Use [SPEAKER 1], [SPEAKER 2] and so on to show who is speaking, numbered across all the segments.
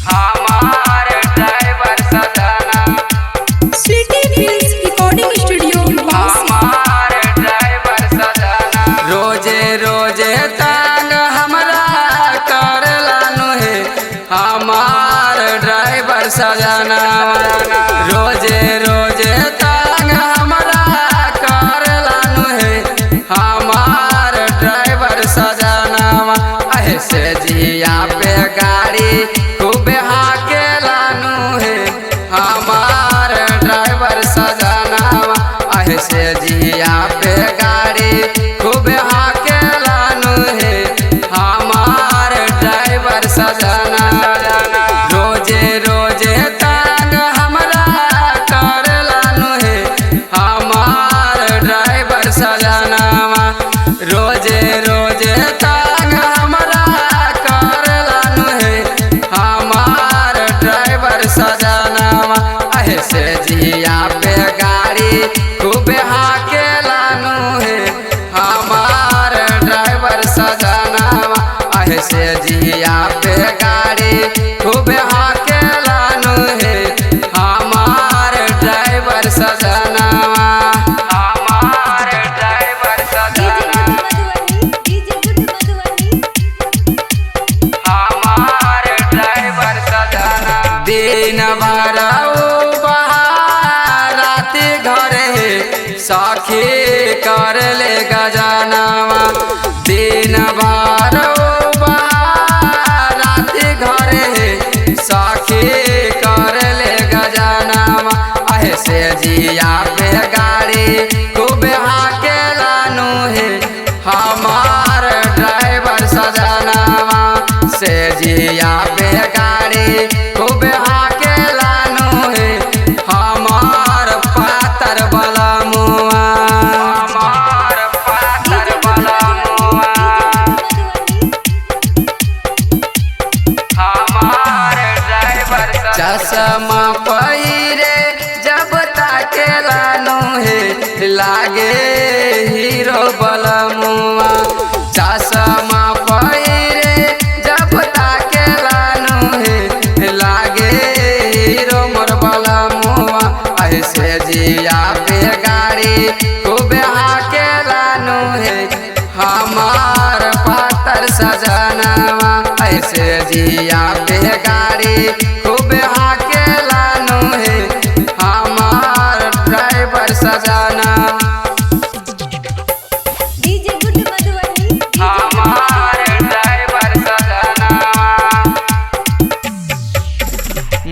[SPEAKER 1] हमार ड्राइवर सजना
[SPEAKER 2] city films recording studio
[SPEAKER 1] हमार ड्राइवर सजना रोजे रोजे तंग हमरा करला नुहे हमार ड्राइवर सजना रोजे रोजे तंग हमरा करला नुहे हमार ड्राइवर सजना ऐसे जिया पे गाड़ी खूब हाकेला नुहे हमार ड्राइवर सजना ऐसे जिया पे गाड़ी खूब हाकेला नुहे हमार ड्राइवर सजना रोजे रोजे तंग हमरा करला नुहे हमार ड्राइवर सजना रोजे रोजे तंग हमरा करला नुहे हमार ड्राइवर सजना ऐसे जिया पे गाड़ी खूब हाकेला नुहे हमार ड्राइवर सजना ऐसे जिया पे गाड़ी खूब हाकेला नुहे हमार ड्राइवर सजना हमार ड्राइवर सजना हमार ड्राइवर सजना दिन भर रात घरे सखी कर ले गजनावा दिन भर रात घरे सखी कर ले गजनावा ऐसे जिया पे गाड़ी खूब हाकेला नुहे हमार ड्राइवर सजनावा से जिया पे गाड़ी खूब हाकेला नुहे हमार पातर वाला मुआ हमार पातर वाला मुआ हमार ड्राइवर चश्मा पहिरे जब ताकेला नुहे लागे हीरो वाला मुआ चश्मा पहिरे जब ताकेला नुहे लागे हीरो मोर वाला मुआ ऐसे जिया पे गाड़ी खूब हाकेला नुहे हमार पातर सजनावा ऐसे जिया पे गाड़ी खूब हाकेला नुहे हमार ड्राइवर सजना हमार ड्राइवर सजना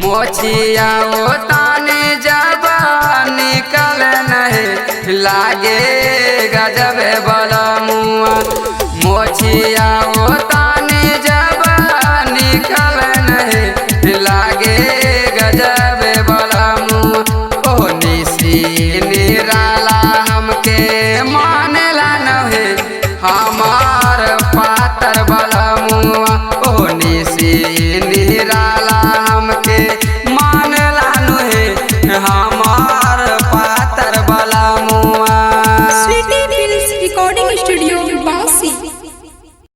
[SPEAKER 1] मोछिया वो ताने जब निकल नहीं लागे गजब वाला मुआ मोछिया वो ताने जब निकल नहीं लागे गजब वाला मुआ ओ निसी